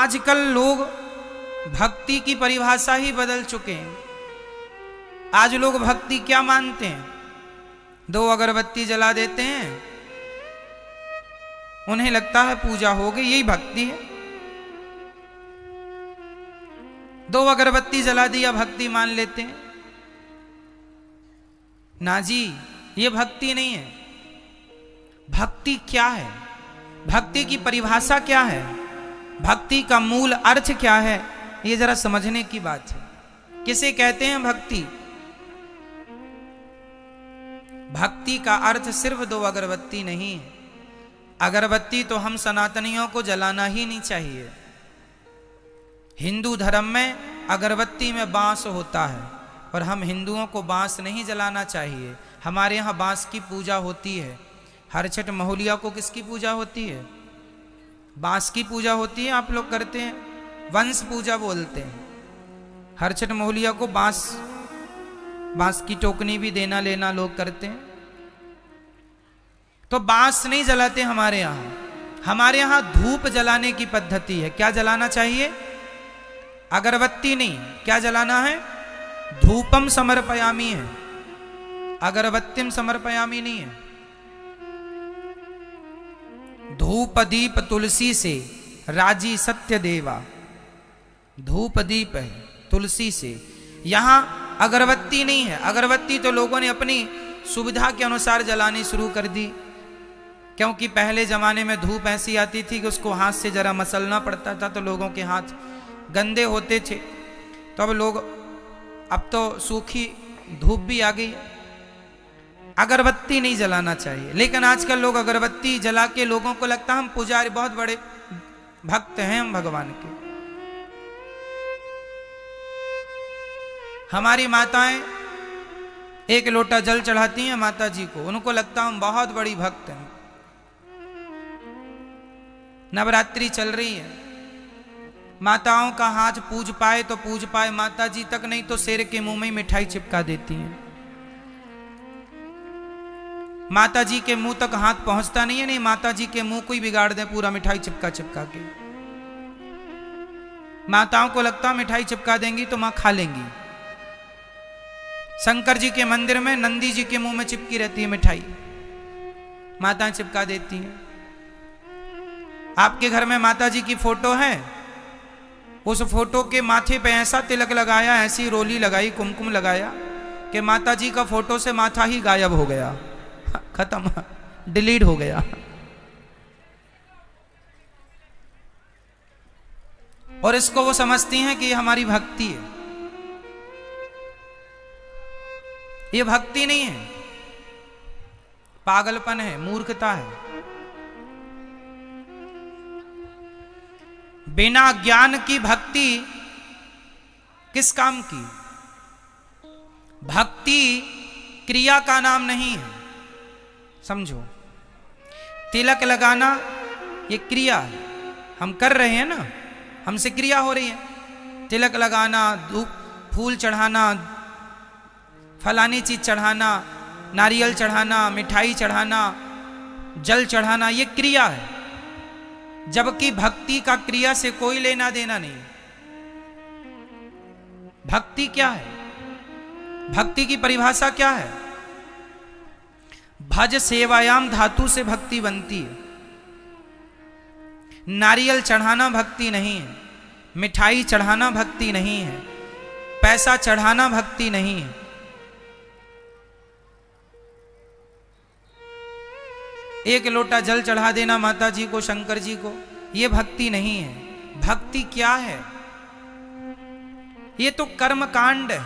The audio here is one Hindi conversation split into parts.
आजकल लोग भक्ति की परिभाषा ही बदल चुके हैं। आज लोग भक्ति क्या मानते हैं? 2 अगरबत्ती जला देते हैं, उन्हें लगता है पूजा हो गई, यही भक्ति है। 2 अगरबत्ती जला दिया, भक्ति मान लेते हैं। ना जी, ये भक्ति नहीं है। भक्ति क्या है? भक्ति की परिभाषा क्या है? भक्ति का मूल अर्थ क्या है? ये जरा समझने की बात है। किसे कहते हैं भक्ति? भक्ति का अर्थ सिर्फ 2 अगरबत्ती नहीं है। अगरबत्ती तो हम सनातनियों को जलाना ही नहीं चाहिए। हिंदू धर्म में अगरबत्ती में बांस होता है और हम हिंदुओं को बांस नहीं जलाना चाहिए। हमारे यहाँ बांस की पूजा होती है। हर छठ महुलिया को किसकी पूजा होती है? बांस की पूजा होती है। आप लोग करते हैं, वंश पूजा बोलते हैं। हर छठ महुलिया को बांस की टोकनी भी देना लेना लोग करते हैं। तो बांस नहीं जलाते हमारे यहाँ। हमारे यहाँ धूप जलाने की पद्धति है। क्या जलाना चाहिए? अगरबत्ती नहीं। क्या जलाना है? धूपम समर्पयामी है, अगरबत्तिम समर्पयामी नहीं है। धूप दीप तुलसी से राजी सत्य देवा। धूप दीप है तुलसी से। यहां अगरबत्ती नहीं है। अगरबत्ती तो लोगों ने अपनी सुविधा के अनुसार जलानी शुरू कर दी, क्योंकि पहले जमाने में धूप ऐसी आती थी कि उसको हाथ से जरा मसलना पड़ता था, तो लोगों के हाथ गंदे होते थे। तो अब तो सूखी धूप भी आ गई। अगरबत्ती नहीं जलाना चाहिए। लेकिन आजकल लोग अगरबत्ती जला के लोगों को लगता है हम पुजारी, बहुत बड़े भक्त हैं हम भगवान के। हमारी माताएं 1 लोटा जल चढ़ाती हैं माता जी को, उनको लगता हम बहुत बड़ी भक्त हैं। नवरात्रि चल रही है, माताओं का हाथ पूज पाए तो पूज पाए, माता जी तक नहीं तो शेर के मुंह में मिठाई चिपका देती हैं। माता जी के मुंह तक हाथ पहुंचता नहीं है, नहीं माता जी के मुंह को ही बिगाड़ दे पूरा मिठाई चिपका चिपका के। माताओं को लगता मिठाई चिपका देंगी तो मां खा लेंगी। शंकर जी के मंदिर में नंदी जी के मुंह में चिपकी रहती है मिठाई, माताएं चिपका देती हैं। आपके घर में माता जी की फोटो है, उस फोटो के माथे पे ऐसा तिलक लगाया, ऐसी रोली लगाई, कुमकुम लगाया कि माता जी का फोटो से माथा ही गायब हो गया, खत्म, डिलीट हो गया। और इसको वो समझती हैं कि ये हमारी भक्ति है। ये भक्ति नहीं है, पागलपन है, मूर्खता है। बिना ज्ञान की भक्ति किस काम की? भक्ति क्रिया का नाम नहीं है, समझो। तिलक लगाना ये क्रिया है, हम कर रहे हैं ना, हमसे क्रिया हो रही है। तिलक लगाना, धूप फूल चढ़ाना, फलानी चीज चढ़ाना, नारियल चढ़ाना, मिठाई चढ़ाना, जल चढ़ाना, ये क्रिया है। जबकि भक्ति का क्रिया से कोई लेना देना नहीं। भक्ति क्या है? भक्ति की परिभाषा क्या है? भज सेवायाम धातु से भक्ति बनती है। नारियल चढ़ाना भक्ति नहीं है, मिठाई चढ़ाना भक्ति नहीं है, पैसा चढ़ाना भक्ति नहीं है। एक लोटा जल चढ़ा देना माता जी को, शंकर जी को, ये भक्ति नहीं है। भक्ति क्या है? ये तो कर्म कांड है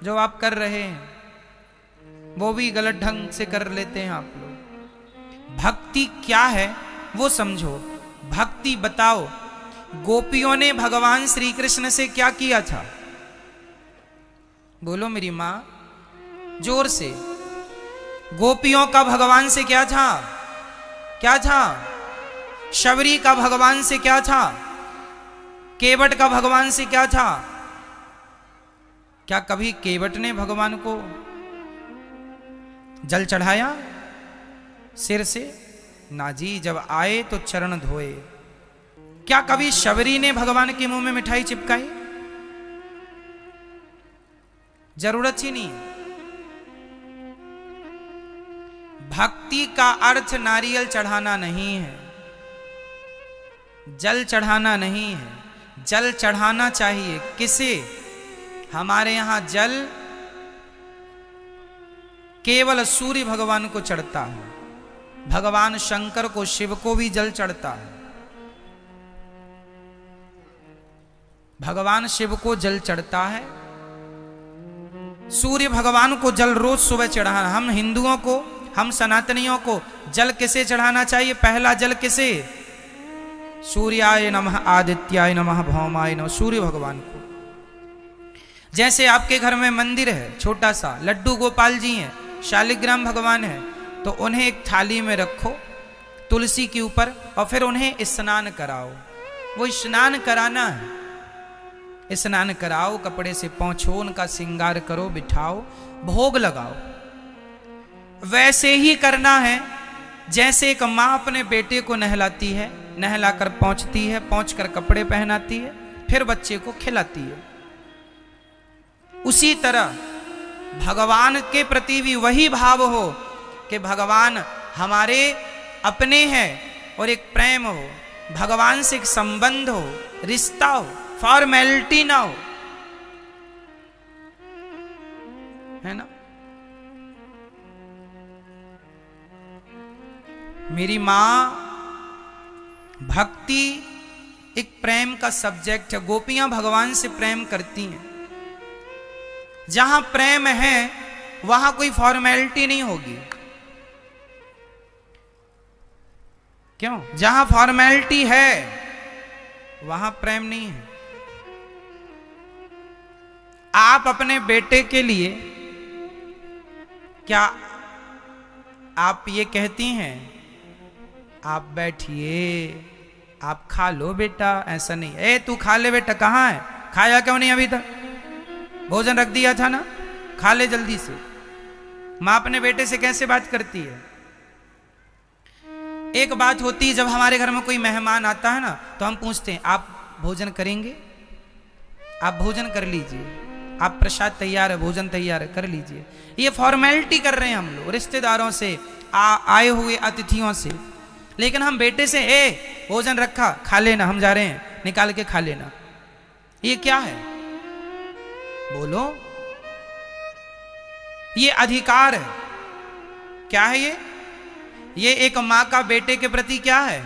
जो आप कर रहे हैं, वो भी गलत ढंग से कर लेते हैं आप लोग। भक्ति क्या है वो समझो। भक्ति बताओ। गोपियों ने भगवान श्री कृष्ण से क्या किया था? बोलो मेरी मां, जोर से। गोपियों का भगवान से क्या था? क्या था? शबरी का भगवान से क्या था? केवट का भगवान से क्या था? क्या कभी केवट ने भगवान को जल चढ़ाया सिर से? ना जी, जब आए तो चरण धोए। क्या कभी शबरी ने भगवान के मुंह में मिठाई चिपकाई? जरूरत ही नहीं। भक्ति का अर्थ नारियल चढ़ाना नहीं है, जल चढ़ाना नहीं है। जल चढ़ाना चाहिए किसे? हमारे यहां जल केवल सूर्य भगवान को चढ़ता है, भगवान शंकर को, शिव को भी जल चढ़ता है। भगवान शिव को जल चढ़ता है, सूर्य भगवान को जल रोज सुबह चढ़ाना। हम हिंदुओं को, हम सनातनियों को जल किसे चढ़ाना चाहिए? पहला जल किसे? सूर्याय नमः, आदित्याय नमः, भौमाय नमः, सूर्य भगवान को। जैसे आपके घर में मंदिर है छोटा सा, लड्डू गोपाल जी हैं, शालिग्राम भगवान है, तो उन्हें एक थाली में रखो तुलसी के ऊपर और फिर उन्हें स्नान कराओ। वो स्नान कराना है, स्नान कराओ, कपड़े से पोंछो, उनका श्रृंगार करो, बिठाओ, भोग लगाओ। वैसे ही करना है जैसे एक माँ अपने बेटे को नहलाती है, नहलाकर पहुंचती है, पहुंचकर कपड़े पहनाती है, फिर बच्चे को खिलाती है। उसी तरह भगवान के प्रति भी वही भाव हो कि भगवान हमारे अपने हैं और एक प्रेम हो, भगवान से एक संबंध हो, रिश्ता हो, फॉर्मेलिटी ना हो, है ना। मेरी मां भक्ति एक प्रेम का सब्जेक्ट है। गोपियां भगवान से प्रेम करती हैं। जहां प्रेम है वहां कोई फॉर्मेलिटी नहीं होगी। क्यों? जहां फॉर्मेलिटी है वहां प्रेम नहीं है। आप अपने बेटे के लिए क्या आप ये कहती हैं आप बैठिए, आप खा लो बेटा? ऐसा नहीं। ए तू खा ले बेटा, कहाँ है? खाया क्यों नहीं अभी तक? भोजन रख दिया था ना, खा ले जल्दी से। मां अपने बेटे से कैसे बात करती है? एक बात होती है, जब हमारे घर में कोई मेहमान आता है ना, तो हम पूछते हैं आप भोजन करेंगे? आप भोजन कर लीजिए, आप प्रसाद तैयार है, भोजन तैयार है, कर लीजिए। ये फॉर्मेलिटी कर रहे हैं हम लोग रिश्तेदारों से, आए हुए अतिथियों से। लेकिन हम बेटे से भोजन रखा, खा लेना, हम जा रहे हैं, निकाल के खा लेना। ये क्या है? बोलो। ये अधिकार है। क्या है ये? ये एक मां का बेटे के प्रति क्या है?